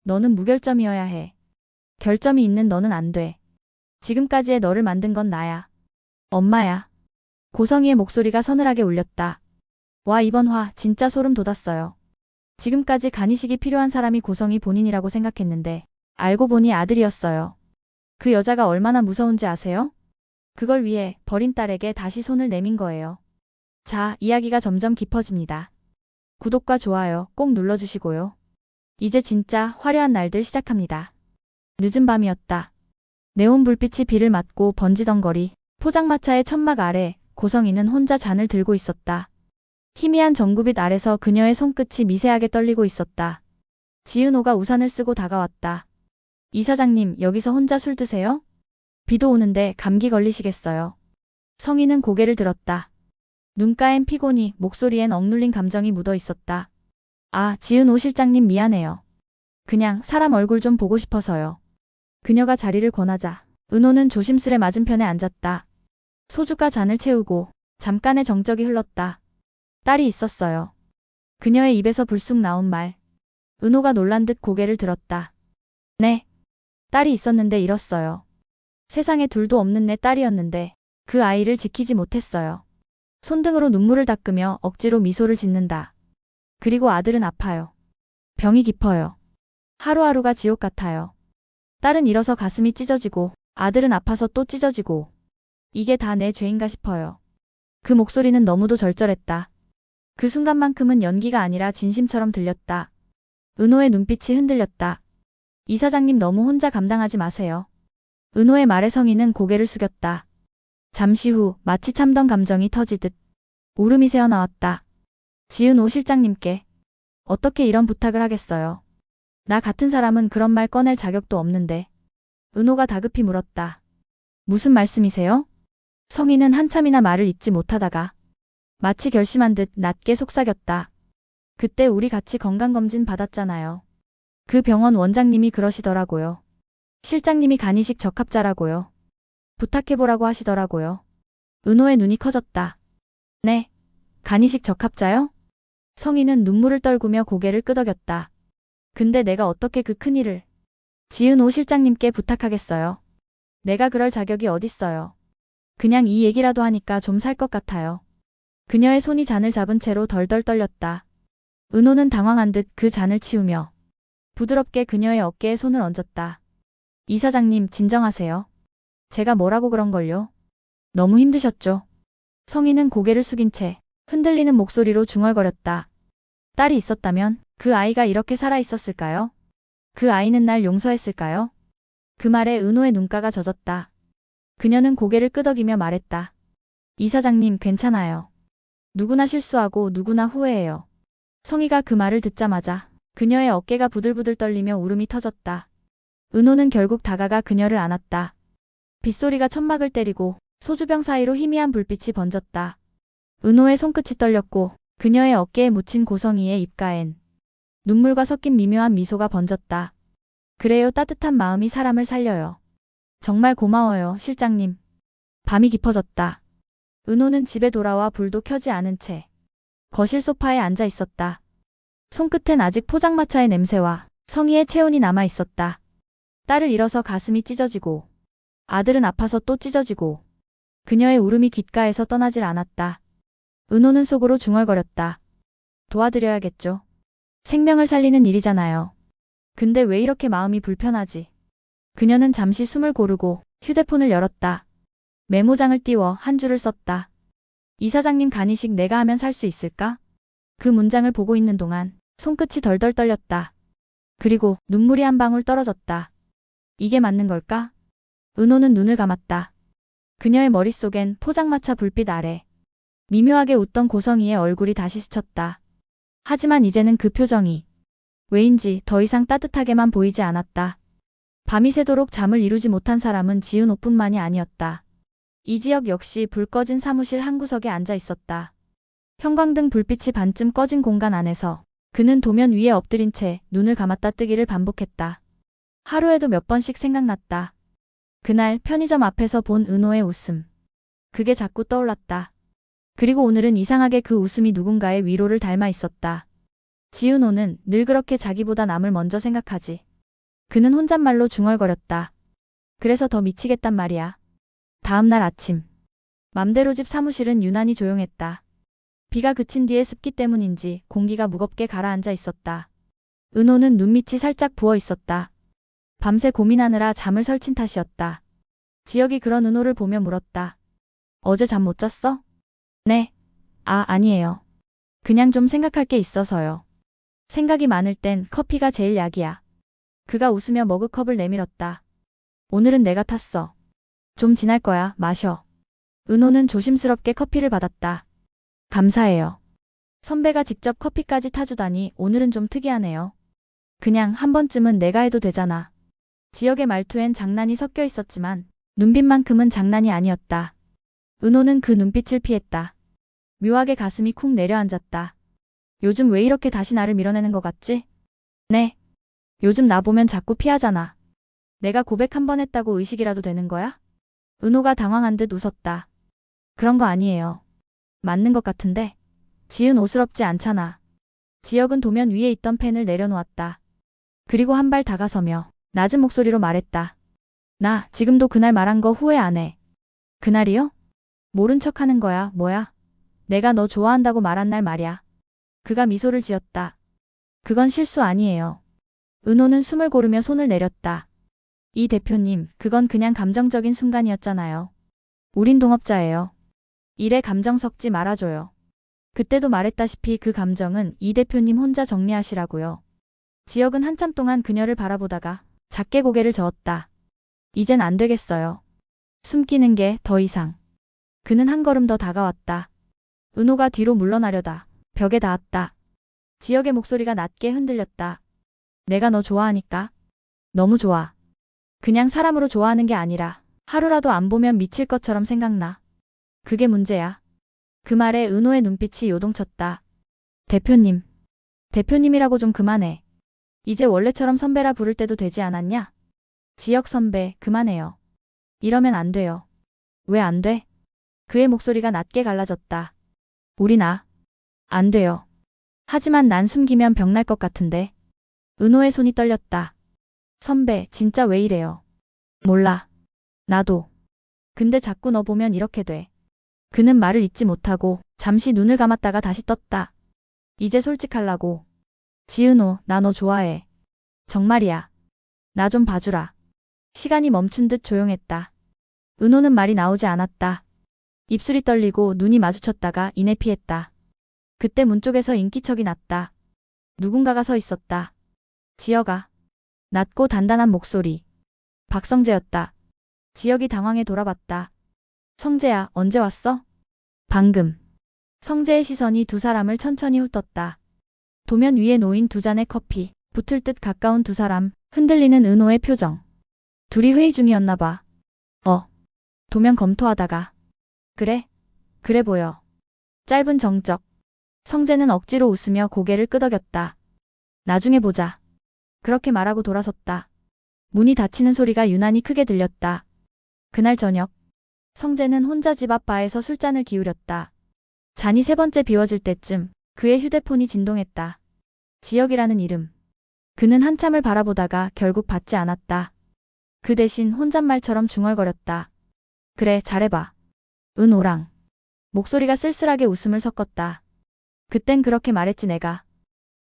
너는 무결점이어야 해. 결점이 있는 너는 안 돼. 지금까지의 너를 만든 건 나야. 엄마야. 고성이의 목소리가 서늘하게 울렸다. 와, 이번 화 진짜 소름 돋았어요. 지금까지 간이식이 필요한 사람이 고성이 본인이라고 생각했는데 알고 보니 아들이었어요. 그 여자가 얼마나 무서운지 아세요? 그걸 위해 버린 딸에게 다시 손을 내민 거예요. 자, 이야기가 점점 깊어집니다. 구독과 좋아요 꼭 눌러주시고요. 이제 진짜 화려한 날들 시작합니다. 늦은 밤이었다. 네온 불빛이 비를 맞고 번지던 거리, 포장마차의 천막 아래 고성이는 혼자 잔을 들고 있었다. 희미한 전구빛 아래서 그녀의 손끝이 미세하게 떨리고 있었다. 지은호가 우산을 쓰고 다가왔다. 이사장님, 여기서 혼자 술 드세요? 비도 오는데 감기 걸리시겠어요. 성희는 고개를 들었다. 눈가엔 피곤이, 목소리엔 억눌린 감정이 묻어 있었다. 아, 지은호 실장님 미안해요. 그냥 사람 얼굴 좀 보고 싶어서요. 그녀가 자리를 권하자 은호는 조심스레 맞은편에 앉았다. 소주가 잔을 채우고 잠깐의 정적이 흘렀다. 딸이 있었어요. 그녀의 입에서 불쑥 나온 말. 은호가 놀란 듯 고개를 들었다. 네. 딸이 있었는데 잃었어요. 세상에 둘도 없는 내 딸이었는데 그 아이를 지키지 못했어요. 손등으로 눈물을 닦으며 억지로 미소를 짓는다. 그리고 아들은 아파요. 병이 깊어요. 하루하루가 지옥 같아요. 딸은 잃어서 가슴이 찢어지고 아들은 아파서 또 찢어지고 이게 다 내 죄인가 싶어요. 그 목소리는 너무도 절절했다. 그 순간만큼은 연기가 아니라 진심처럼 들렸다. 은호의 눈빛이 흔들렸다. 이사장님 너무 혼자 감당하지 마세요. 은호의 말에 성희는 고개를 숙였다. 잠시 후 마치 참던 감정이 터지듯 울음이 새어나왔다. 지은호 실장님께 어떻게 이런 부탁을 하겠어요. 나 같은 사람은 그런 말 꺼낼 자격도 없는데. 은호가 다급히 물었다. 무슨 말씀이세요? 성희는 한참이나 말을 잇지 못하다가 마치 결심한 듯 낮게 속삭였다. 그때 우리 같이 건강검진 받았잖아요. 그 병원 원장님이 그러시더라고요. 실장님이 간이식 적합자라고요. 부탁해보라고 하시더라고요. 은호의 눈이 커졌다. 네. 간이식 적합자요? 성희는 눈물을 떨구며 고개를 끄덕였다. 근데 내가 어떻게 그 큰일을 지은호 실장님께 부탁하겠어요. 내가 그럴 자격이 어딨어요. 그냥 이 얘기라도 하니까 좀 살 것 같아요. 그녀의 손이 잔을 잡은 채로 덜덜 떨렸다. 은호는 당황한 듯 그 잔을 치우며 부드럽게 그녀의 어깨에 손을 얹었다. 이사장님 진정하세요. 제가 뭐라고 그런걸요? 너무 힘드셨죠? 성희는 고개를 숙인 채 흔들리는 목소리로 중얼거렸다. 딸이 있었다면 그 아이가 이렇게 살아있었을까요? 그 아이는 날 용서했을까요? 그 말에 은호의 눈가가 젖었다. 그녀는 고개를 끄덕이며 말했다. 이사장님 괜찮아요. 누구나 실수하고 누구나 후회해요. 성희가 그 말을 듣자마자 그녀의 어깨가 부들부들 떨리며 울음이 터졌다. 은호는 결국 다가가 그녀를 안았다. 빗소리가 천막을 때리고 소주병 사이로 희미한 불빛이 번졌다. 은호의 손끝이 떨렸고 그녀의 어깨에 묻힌 고성이의 입가엔 눈물과 섞인 미묘한 미소가 번졌다. 그래요, 따뜻한 마음이 사람을 살려요. 정말 고마워요, 실장님. 밤이 깊어졌다. 은호는 집에 돌아와 불도 켜지 않은 채 거실 소파에 앉아 있었다. 손끝엔 아직 포장마차의 냄새와 성희의 체온이 남아 있었다. 딸을 잃어서 가슴이 찢어지고 아들은 아파서 또 찢어지고 그녀의 울음이 귓가에서 떠나질 않았다. 은호는 속으로 중얼거렸다. 도와드려야겠죠. 생명을 살리는 일이잖아요. 근데 왜 이렇게 마음이 불편하지? 그녀는 잠시 숨을 고르고 휴대폰을 열었다. 메모장을 띄워 한 줄을 썼다. 이사장님 간이식 내가 하면 살 수 있을까? 그 문장을 보고 있는 동안 손끝이 덜덜 떨렸다. 그리고 눈물이 한 방울 떨어졌다. 이게 맞는 걸까? 은호는 눈을 감았다. 그녀의 머릿속엔 포장마차 불빛 아래 미묘하게 웃던 고성이의 얼굴이 다시 스쳤다. 하지만 이제는 그 표정이 왜인지 더 이상 따뜻하게만 보이지 않았다. 밤이 새도록 잠을 이루지 못한 사람은 지은호뿐만이 아니었다. 이지혁 역시 불 꺼진 사무실 한 구석에 앉아 있었다. 형광등 불빛이 반쯤 꺼진 공간 안에서 그는 도면 위에 엎드린 채 눈을 감았다 뜨기를 반복했다. 하루에도 몇 번씩 생각났다. 그날 편의점 앞에서 본 은호의 웃음. 그게 자꾸 떠올랐다. 그리고 오늘은 이상하게 그 웃음이 누군가의 위로를 닮아 있었다. 지은호는 늘 그렇게 자기보다 남을 먼저 생각하지. 그는 혼잣말로 중얼거렸다. 그래서 더 미치겠단 말이야. 다음 날 아침. 맘대로 집 사무실은 유난히 조용했다. 비가 그친 뒤에 습기 때문인지 공기가 무겁게 가라앉아 있었다. 은호는 눈밑이 살짝 부어 있었다. 밤새 고민하느라 잠을 설친 탓이었다. 지혁이 그런 은호를 보며 물었다. 어제 잠 못 잤어? 네. 아니에요. 그냥 좀 생각할 게 있어서요. 생각이 많을 땐 커피가 제일 약이야. 그가 웃으며 머그컵을 내밀었다. 오늘은 내가 탔어. 좀 지날 거야. 마셔. 은호는 조심스럽게 커피를 받았다. 감사해요. 선배가 직접 커피까지 타주다니 오늘은 좀 특이하네요. 그냥 한 번쯤은 내가 해도 되잖아. 지혁의 말투엔 장난이 섞여 있었지만 눈빛만큼은 장난이 아니었다. 은호는 그 눈빛을 피했다. 묘하게 가슴이 쿵 내려앉았다. 요즘 왜 이렇게 다시 나를 밀어내는 것 같지? 네. 요즘 나 보면 자꾸 피하잖아. 내가 고백 한 번 했다고 의식이라도 되는 거야? 은호가 당황한 듯 웃었다. 그런 거 아니에요. 맞는 것 같은데. 지은 오스럽지 않잖아. 지혁은 도면 위에 있던 펜을 내려놓았다. 그리고 한 발 다가서며 낮은 목소리로 말했다. 나 지금도 그날 말한 거 후회 안 해. 그날이요? 모른 척 하는 거야, 뭐야? 내가 너 좋아한다고 말한 날 말이야. 그가 미소를 지었다. 그건 실수 아니에요. 은호는 숨을 고르며 손을 내렸다. 이 대표님, 그건 그냥 감정적인 순간이었잖아요. 우린 동업자예요. 일에 감정 섞지 말아줘요. 그때도 말했다시피 그 감정은 이 대표님 혼자 정리하시라고요. 지혁은 한참 동안 그녀를 바라보다가 작게 고개를 저었다. 이젠 안 되겠어요. 숨기는 게 더 이상. 그는 한 걸음 더 다가왔다. 은호가 뒤로 물러나려다 벽에 닿았다. 지혁의 목소리가 낮게 흔들렸다. 내가 너 좋아하니까. 너무 좋아. 그냥 사람으로 좋아하는 게 아니라 하루라도 안 보면 미칠 것처럼 생각나. 그게 문제야. 그 말에 은호의 눈빛이 요동쳤다. 대표님. 대표님이라고 좀 그만해. 이제 원래처럼 선배라 부를 때도 되지 않았냐? 지혁 선배, 그만해요. 이러면 안 돼요. 왜 안 돼? 그의 목소리가 낮게 갈라졌다. 안 돼요. 하지만 난 숨기면 병날 것 같은데. 은호의 손이 떨렸다. 선배, 진짜 왜 이래요? 몰라. 나도. 근데 자꾸 너 보면 이렇게 돼. 그는 말을 잇지 못하고 잠시 눈을 감았다가 다시 떴다. 이제 솔직하려고. 지은호, 나 너 좋아해. 정말이야. 나 좀 봐주라. 시간이 멈춘 듯 조용했다. 은호는 말이 나오지 않았다. 입술이 떨리고 눈이 마주쳤다가 이내 피했다. 그때 문 쪽에서 인기척이 났다. 누군가가 서 있었다. 지혁아. 낮고 단단한 목소리. 박성재였다. 지혁이 당황해 돌아봤다. 성재야, 언제 왔어? 방금. 성재의 시선이 두 사람을 천천히 훑었다. 도면 위에 놓인 두 잔의 커피, 붙을 듯 가까운 두 사람, 흔들리는 은호의 표정. 둘이 회의 중이었나 봐. 도면 검토하다가. 그래 보여. 짧은 정적. 성재는 억지로 웃으며 고개를 끄덕였다. 나중에 보자. 그렇게 말하고 돌아섰다. 문이 닫히는 소리가 유난히 크게 들렸다. 그날 저녁. 성재는 혼자 집 앞 바에서 술잔을 기울였다. 잔이 세 번째 비워질 때쯤 그의 휴대폰이 진동했다. 지혁이라는 이름. 그는 한참을 바라보다가 결국 받지 않았다. 그 대신 혼잣말처럼 중얼거렸다. 그래, 잘해봐. 은호랑. 목소리가 쓸쓸하게 웃음을 섞었다. 그땐 그렇게 말했지 내가.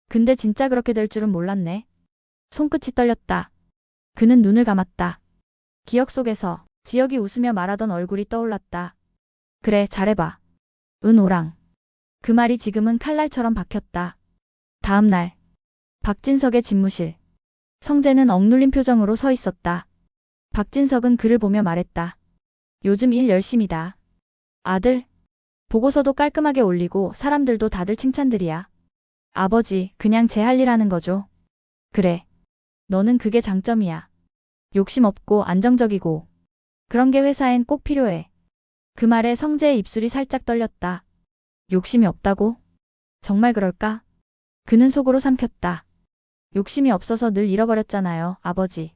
근데 진짜 그렇게 될 줄은 몰랐네. 손끝이 떨렸다. 그는 눈을 감았다. 기억 속에서 지혁이 웃으며 말하던 얼굴이 떠올랐다. 그래, 잘해봐. 은호랑. 그 말이 지금은 칼날처럼 박혔다. 다음 날. 박진석의 집무실. 성재는 억눌린 표정으로 서 있었다. 박진석은 그를 보며 말했다. 요즘 일 열심이다. 아들. 보고서도 깔끔하게 올리고 사람들도 다들 칭찬들이야. 아버지, 그냥 제 할 일 하는 거죠. 그래. 너는 그게 장점이야. 욕심 없고 안정적이고. 그런 게 회사엔 꼭 필요해. 그 말에 성재의 입술이 살짝 떨렸다. 욕심이 없다고? 정말 그럴까? 그는 속으로 삼켰다. 욕심이 없어서 늘 잃어버렸잖아요, 아버지.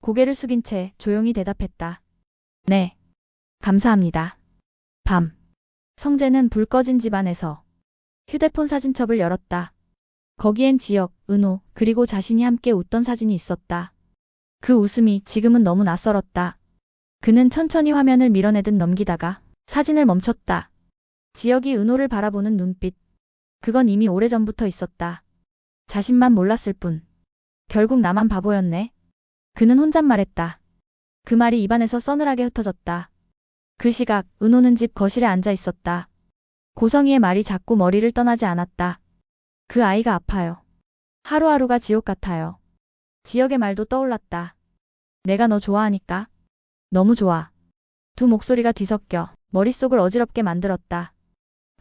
고개를 숙인 채 조용히 대답했다. 네. 감사합니다. 밤. 성재는 불 꺼진 집안에서 휴대폰 사진첩을 열었다. 거기엔 지혁, 은호, 그리고 자신이 함께 웃던 사진이 있었다. 그 웃음이 지금은 너무 낯설었다. 그는 천천히 화면을 밀어내듯 넘기다가 사진을 멈췄다. 지혁이 은호를 바라보는 눈빛. 그건 이미 오래전부터 있었다. 자신만 몰랐을 뿐. 결국 나만 바보였네. 그는 혼잣말했다. 그 말이 입안에서 서늘하게 흩어졌다. 그 시각 은호는 집 거실에 앉아 있었다. 고성이의 말이 자꾸 머리를 떠나지 않았다. 그 아이가 아파요. 하루하루가 지옥 같아요. 지혁의 말도 떠올랐다. 내가 너 좋아하니까. 너무 좋아. 두 목소리가 뒤섞여 머릿속을 어지럽게 만들었다.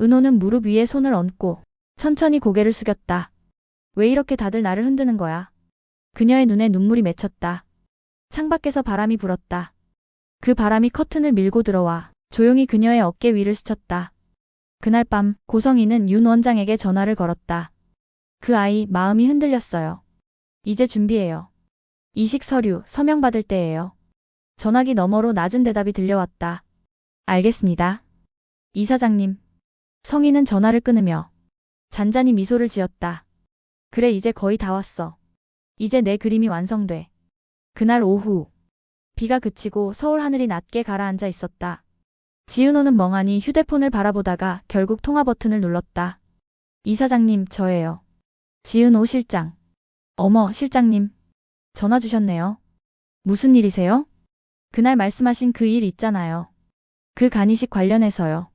은호는 무릎 위에 손을 얹고 천천히 고개를 숙였다. 왜 이렇게 다들 나를 흔드는 거야? 그녀의 눈에 눈물이 맺혔다. 창밖에서 바람이 불었다. 그 바람이 커튼을 밀고 들어와 조용히 그녀의 어깨 위를 스쳤다. 그날 밤 고성이는 윤 원장에게 전화를 걸었다. 그 아이 마음이 흔들렸어요. 이제 준비해요. 이식 서류 서명 받을 때예요. 전화기 너머로 낮은 대답이 들려왔다. 알겠습니다. 이사장님. 성희는 전화를 끊으며 잔잔히 미소를 지었다. 그래 이제 거의 다 왔어. 이제 내 그림이 완성돼. 그날 오후 비가 그치고 서울 하늘이 낮게 가라앉아 있었다. 지은호는 멍하니 휴대폰을 바라보다가 결국 통화 버튼을 눌렀다. 이사장님 저예요. 지은호 실장. 어머 실장님. 전화 주셨네요. 무슨 일이세요? 그날 말씀하신 그 일 있잖아요. 그 간이식 관련해서요.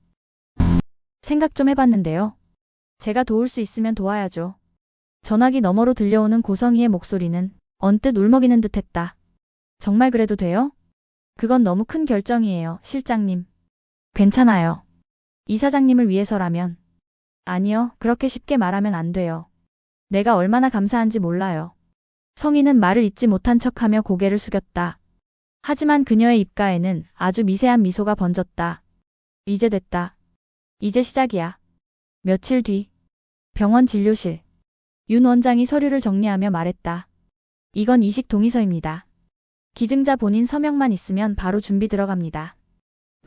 생각 좀 해봤는데요. 제가 도울 수 있으면 도와야죠. 전화기 너머로 들려오는 고성희의 목소리는 언뜻 울먹이는 듯했다. 정말 그래도 돼요? 그건 너무 큰 결정이에요, 실장님. 괜찮아요. 이사장님을 위해서라면. 아니요, 그렇게 쉽게 말하면 안 돼요. 내가 얼마나 감사한지 몰라요. 성희는 말을 잇지 못한 척하며 고개를 숙였다. 하지만 그녀의 입가에는 아주 미세한 미소가 번졌다. 이제 됐다. 이제 시작이야. 며칠 뒤 병원 진료실. 윤 원장이 서류를 정리하며 말했다. 이건 이식 동의서입니다. 기증자 본인 서명만 있으면 바로 준비 들어갑니다.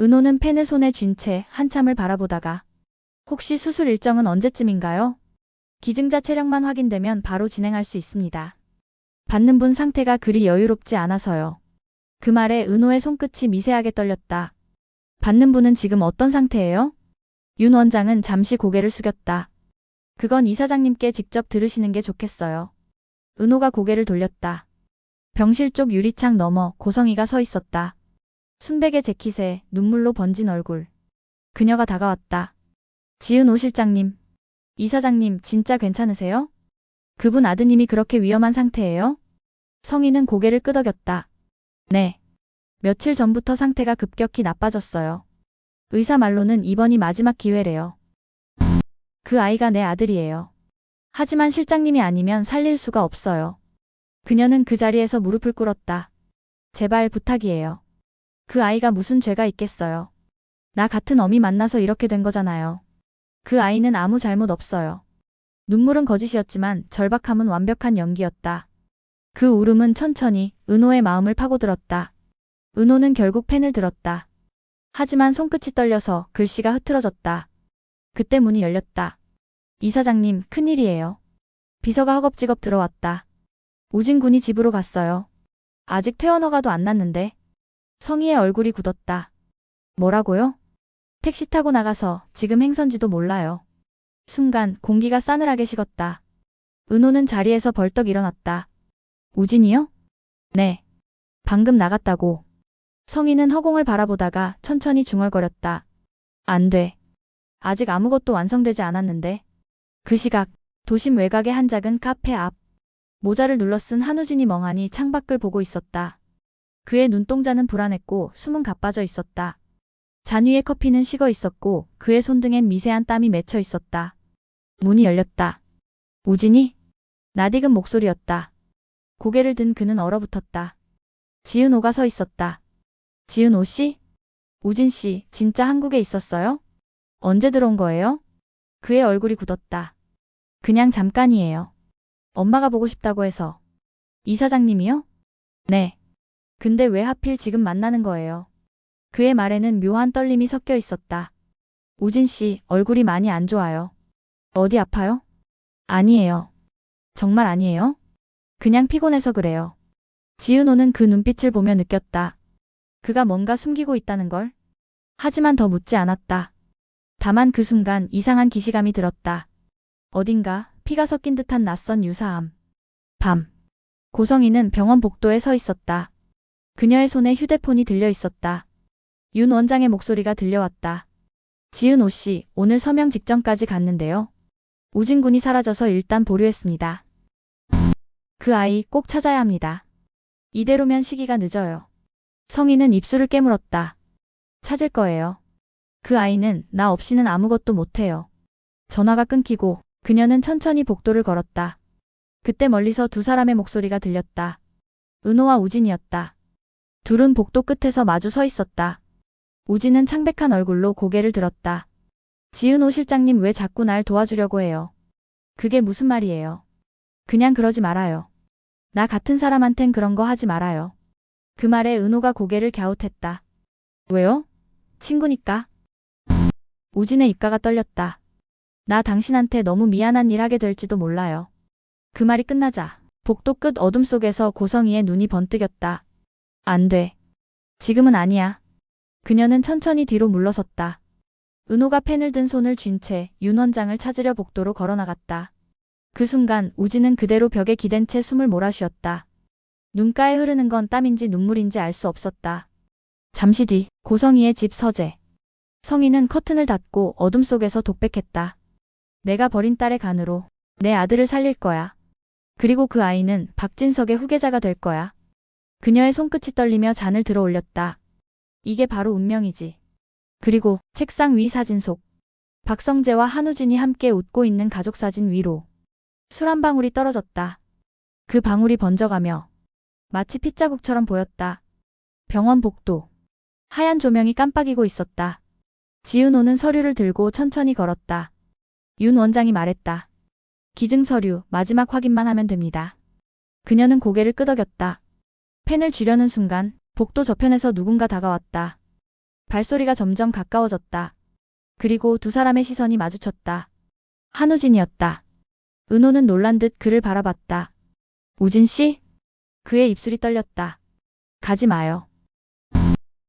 은호는 펜을 손에 쥔 채 한참을 바라보다가 혹시 수술 일정은 언제쯤인가요? 기증자 체력만 확인되면 바로 진행할 수 있습니다. 받는 분 상태가 그리 여유롭지 않아서요. 그 말에 은호의 손끝이 미세하게 떨렸다. 받는 분은 지금 어떤 상태예요? 윤 원장은 잠시 고개를 숙였다. 그건 이사장님께 직접 들으시는 게 좋겠어요. 은호가 고개를 돌렸다. 병실 쪽 유리창 너머 고성이가 서 있었다. 순백의 재킷에 눈물로 번진 얼굴. 그녀가 다가왔다. 지은호 실장님. 이사장님 진짜 괜찮으세요? 그분 아드님이 그렇게 위험한 상태예요? 성희는 고개를 끄덕였다. 네. 며칠 전부터 상태가 급격히 나빠졌어요. 의사 말로는 이번이 마지막 기회래요. 그 아이가 내 아들이에요. 하지만 실장님이 아니면 살릴 수가 없어요. 그녀는 그 자리에서 무릎을 꿇었다. 제발 부탁이에요. 그 아이가 무슨 죄가 있겠어요. 나 같은 어미 만나서 이렇게 된 거잖아요. 그 아이는 아무 잘못 없어요. 눈물은 거짓이었지만 절박함은 완벽한 연기였다. 그 울음은 천천히 은호의 마음을 파고들었다. 은호는 결국 펜을 들었다. 하지만 손끝이 떨려서 글씨가 흐트러졌다. 그때 문이 열렸다. 이사장님, 큰일이에요. 비서가 허겁지겁 들어왔다. 우진 군이 집으로 갔어요. 아직 퇴원 허가도 안 났는데. 성희의 얼굴이 굳었다. 뭐라고요? 택시 타고 나가서 지금 행선지도 몰라요. 순간 공기가 싸늘하게 식었다. 은호는 자리에서 벌떡 일어났다. 우진이요? 네. 방금 나갔다고. 성희는 허공을 바라보다가 천천히 중얼거렸다. 안 돼. 아직 아무것도 완성되지 않았는데. 그 시각 도심 외곽의 한 작은 카페 앞. 모자를 눌러쓴 한우진이 멍하니 창밖을 보고 있었다. 그의 눈동자는 불안했고 숨은 가빠져 있었다. 잔 위에 커피는 식어 있었고 그의 손등엔 미세한 땀이 맺혀 있었다. 문이 열렸다. 우진이? 낯익은 목소리였다. 고개를 든 그는 얼어붙었다. 지은호가 서 있었다. 지은호 씨? 우진 씨, 진짜 한국에 있었어요? 언제 들어온 거예요? 그의 얼굴이 굳었다. 그냥 잠깐이에요. 엄마가 보고 싶다고 해서. 이사장님이요? 네. 근데 왜 하필 지금 만나는 거예요? 그의 말에는 묘한 떨림이 섞여 있었다. 우진 씨, 얼굴이 많이 안 좋아요. 어디 아파요? 아니에요. 정말 아니에요? 그냥 피곤해서 그래요. 지은호는 그 눈빛을 보며 느꼈다. 그가 뭔가 숨기고 있다는 걸. 하지만 더 묻지 않았다. 다만 그 순간 이상한 기시감이 들었다. 어딘가 피가 섞인 듯한 낯선 유사함. 밤. 고성이는 병원 복도에 서 있었다. 그녀의 손에 휴대폰이 들려 있었다. 윤 원장의 목소리가 들려왔다. 지은호 씨, 오늘 서명 직전까지 갔는데요. 우진 군이 사라져서 일단 보류했습니다. 그 아이 꼭 찾아야 합니다. 이대로면 시기가 늦어요. 성희는 입술을 깨물었다. 찾을 거예요. 그 아이는 나 없이는 아무것도 못해요. 전화가 끊기고 그녀는 천천히 복도를 걸었다. 그때 멀리서 두 사람의 목소리가 들렸다. 은호와 우진이었다. 둘은 복도 끝에서 마주 서 있었다. 우진은 창백한 얼굴로 고개를 들었다. 지은호 실장님 왜 자꾸 날 도와주려고 해요? 그게 무슨 말이에요? 그냥 그러지 말아요. 나 같은 사람한텐 그런 거 하지 말아요. 그 말에 은호가 고개를 갸웃했다. 왜요? 친구니까. 우진의 입가가 떨렸다. 나 당신한테 너무 미안한 일 하게 될지도 몰라요. 그 말이 끝나자 복도 끝 어둠 속에서 고성이의 눈이 번뜩였다. 안 돼. 지금은 아니야. 그녀는 천천히 뒤로 물러섰다. 은호가 펜을 든 손을 쥔 채 윤 원장을 찾으려 복도로 걸어나갔다. 그 순간 우진은 그대로 벽에 기댄 채 숨을 몰아쉬었다. 눈가에 흐르는 건 땀인지 눈물인지 알 수 없었다. 잠시 뒤 고성이의 집 서재. 성희는 커튼을 닫고 어둠 속에서 독백했다. 내가 버린 딸의 간으로 내 아들을 살릴 거야. 그리고 그 아이는 박진석의 후계자가 될 거야. 그녀의 손끝이 떨리며 잔을 들어 올렸다. 이게 바로 운명이지. 그리고 책상 위 사진 속 박성재와 한우진이 함께 웃고 있는 가족 사진 위로 술 한 방울이 떨어졌다. 그 방울이 번져가며 마치 핏자국처럼 보였다. 병원 복도. 하얀 조명이 깜빡이고 있었다. 지은호는 서류를 들고 천천히 걸었다. 윤 원장이 말했다. 기증 서류 마지막 확인만 하면 됩니다. 그녀는 고개를 끄덕였다. 펜을 쥐려는 순간 복도 저편에서 누군가 다가왔다. 발소리가 점점 가까워졌다. 그리고 두 사람의 시선이 마주쳤다. 한우진이었다. 은호는 놀란 듯 그를 바라봤다. 우진 씨? 그의 입술이 떨렸다. 가지 마요.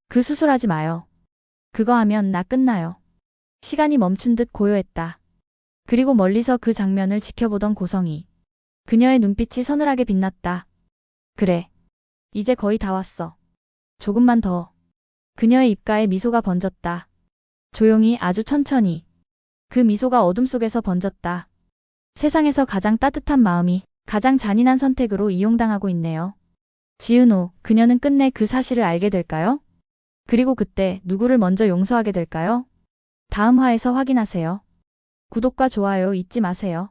그 수술하지 마요. 그거 하면 나 끝나요. 시간이 멈춘 듯 고요했다. 그리고 멀리서 그 장면을 지켜보던 고성이. 그녀의 눈빛이 서늘하게 빛났다. 그래. 이제 거의 다 왔어. 조금만 더. 그녀의 입가에 미소가 번졌다. 조용히 아주 천천히. 그 미소가 어둠 속에서 번졌다. 세상에서 가장 따뜻한 마음이 가장 잔인한 선택으로 이용당하고 있네요. 지은호, 그녀는 끝내 그 사실을 알게 될까요? 그리고 그때 누구를 먼저 용서하게 될까요? 다음 화에서 확인하세요. 구독과 좋아요 잊지 마세요.